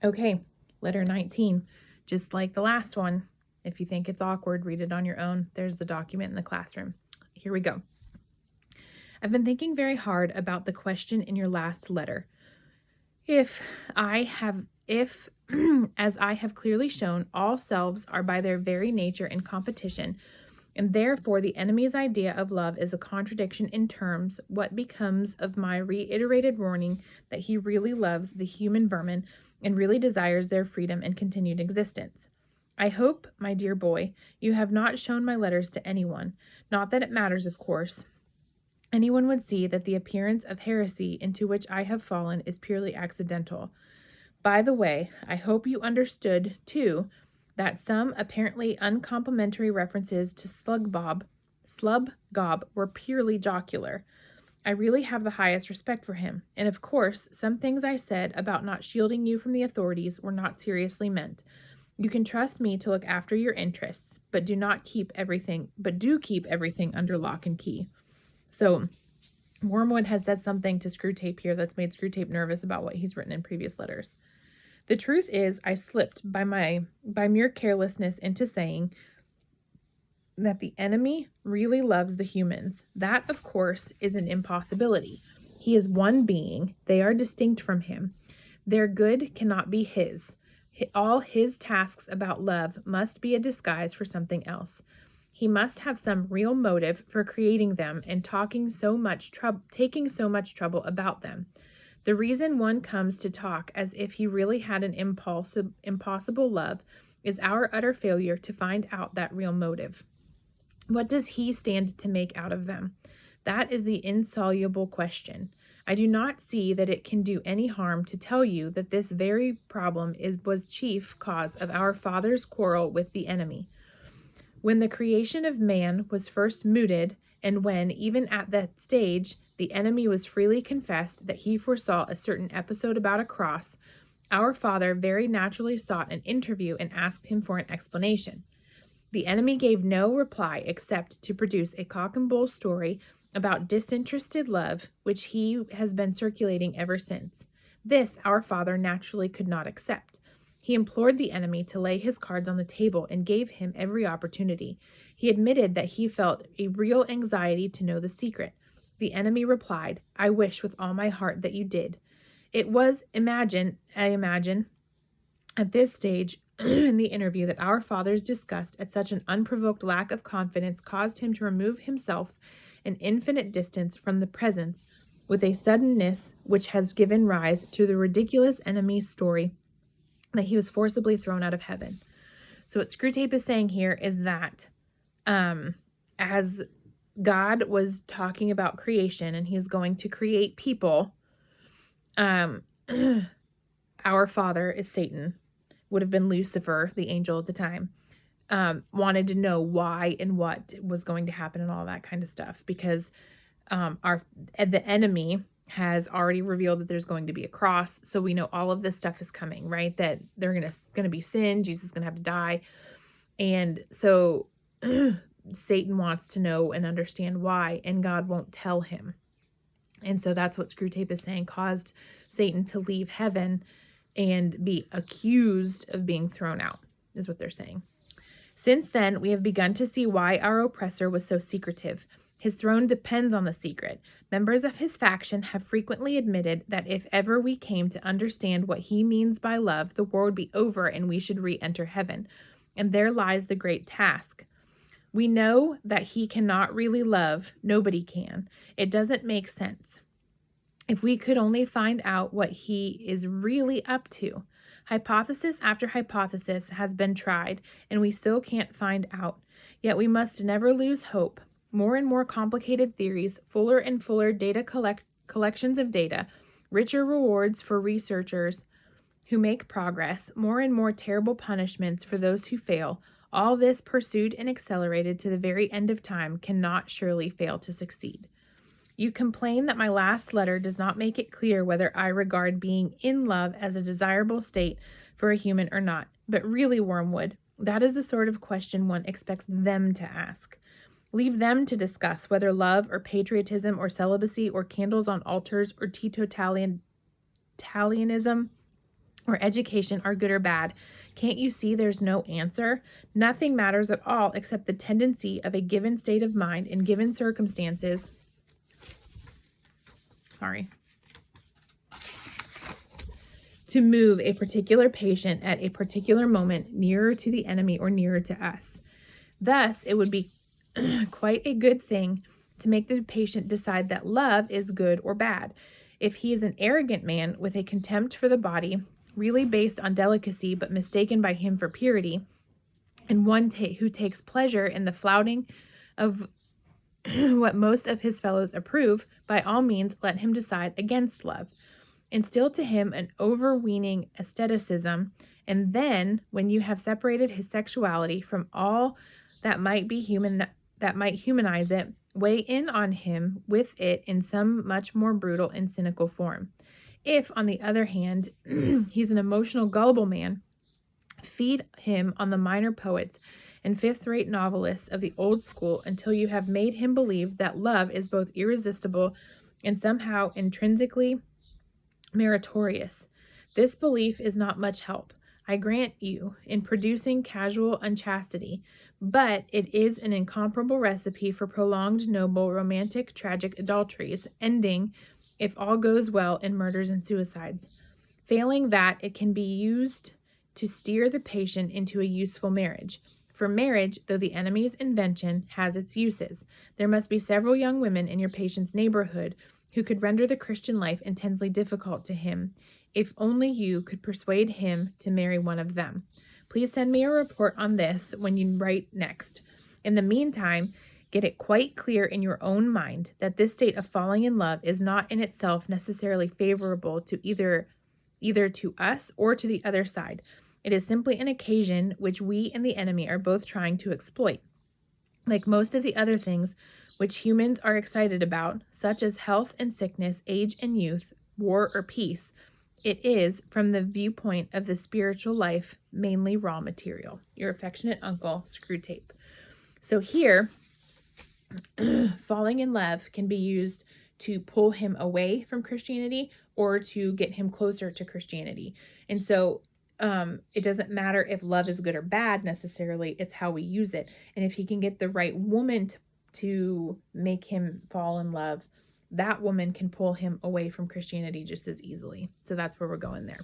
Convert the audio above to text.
Okay, letter 19. Just like the last one, if you think it's awkward, read it on your own. There's the document in the classroom. Here we go. I've been thinking very hard about the question in your last letter. If, as I have clearly shown, all selves are by their very nature in competition, and therefore the enemy's idea of love is a contradiction in terms, what becomes of my reiterated warning that he really loves the human vermin and really desires their freedom and continued existence? I hope, my dear boy, you have not shown my letters to anyone. Not that it matters, of course. Anyone would see that the appearance of heresy into which I have fallen is purely accidental. By the way, I hope you understood, too, that some apparently uncomplimentary references to Slub Gob were purely jocular. I really have the highest respect for him, and of course, some things I said about not shielding you from the authorities were not seriously meant. You can trust me to look after your interests, but do keep everything under lock and key. So Wormwood has said something to Screwtape here that's made Screwtape nervous about what he's written in previous letters. The truth is, I slipped by mere carelessness into saying that the enemy really loves the humans. That, of course, is an impossibility. He is one being. They are distinct from him. Their good cannot be his. All his tasks about love must be a disguise for something else. He must have some real motive for creating them and taking so much trouble about them. The reason one comes to talk as if he really had an impossible love is our utter failure to find out that real motive. What does he stand to make out of them? That is the insoluble question. I do not see that it can do any harm to tell you that this very problem was chief cause of our father's quarrel with the enemy. When the creation of man was first mooted, and when, even at that stage, the enemy was freely confessed that he foresaw a certain episode about a cross, our father very naturally sought an interview and asked him for an explanation. The enemy gave no reply except to produce a cock and bull story about disinterested love, which he has been circulating ever since. This our father naturally could not accept. He implored the enemy to lay his cards on the table and gave him every opportunity. He admitted that he felt a real anxiety to know the secret. The enemy replied, I wish with all my heart that you did. It was, I imagine, at this stage in the interview that our father's disgust at such an unprovoked lack of confidence caused him to remove himself an infinite distance from the presence with a suddenness which has given rise to the ridiculous enemy's story that he was forcibly thrown out of heaven. So what Screwtape is saying here is that as God was talking about creation and he's going to create people, our father is Satan, would have been Lucifer, the angel at the time, wanted to know why and what was going to happen and all that kind of stuff, because the enemy has already revealed that there's going to be a cross, so we know all of this stuff is coming, right? That they're gonna be sin, Jesus is gonna have to die, and so Satan wants to know and understand why, and God won't tell him, and so that's what Screwtape is saying caused Satan to leave heaven and be accused of being thrown out, is what they're saying. Since then, we have begun to see why our oppressor was so secretive. His throne depends on the secret. Members of his faction have frequently admitted that if ever we came to understand what he means by love, the war would be over and we should re-enter heaven. And there lies the great task. We know that he cannot really love. Nobody can. It doesn't make sense. If we could only find out what he is really up to. Hypothesis after hypothesis has been tried, and we still can't find out. Yet we must never lose hope. More and more complicated theories, fuller and fuller collections of data, richer rewards for researchers who make progress, more and more terrible punishments for those who fail, all this pursued and accelerated to the very end of time cannot surely fail to succeed. You complain that my last letter does not make it clear whether I regard being in love as a desirable state for a human or not. But really, Wormwood, that is the sort of question one expects them to ask. Leave them to discuss whether love or patriotism or celibacy or candles on altars or teetotalianism or education are good or bad. Can't you see there's no answer? Nothing matters at all except the tendency of a given state of mind in given circumstances. To move a particular patient at a particular moment nearer to the enemy or nearer to us. Thus, it would be quite a good thing to make the patient decide that love is good or bad. If he is an arrogant man with a contempt for the body, really based on delicacy but mistaken by him for purity, and one who takes pleasure in the flouting of what most of his fellows approve, by all means let him decide against love. Instill to him an overweening aestheticism, and then, when you have separated his sexuality from all that might humanize it, weigh in on him with it in some much more brutal and cynical form. If, on the other hand, he's an emotional, gullible man, feed him on the minor poets and fifth-rate novelists of the old school until you have made him believe that love is both irresistible and somehow intrinsically meritorious. This belief is not much help, I grant you, in producing casual unchastity, but it is an incomparable recipe for prolonged, noble, romantic, tragic adulteries, ending, if all goes well, in murders and suicides. Failing that, it can be used to steer the patient into a useful marriage. For marriage, though the enemy's invention, has its uses. There must be several young women in your patient's neighborhood who could render the Christian life intensely difficult to him, if only you could persuade him to marry one of them. Please send me a report on this when you write next. In the meantime, get it quite clear in your own mind that this state of falling in love is not in itself necessarily favorable to either to us or to the other side. It is simply an occasion which we and the enemy are both trying to exploit. Like most of the other things which humans are excited about, such as health and sickness, age and youth, war or peace, it is, from the viewpoint of the spiritual life, mainly raw material. Your affectionate uncle, Screwtape. So here, falling in love can be used to pull him away from Christianity or to get him closer to Christianity. And so it doesn't matter if love is good or bad necessarily, it's how we use it. And if he can get the right woman to make him fall in love, that woman can pull him away from Christianity just as easily. So that's where we're going there.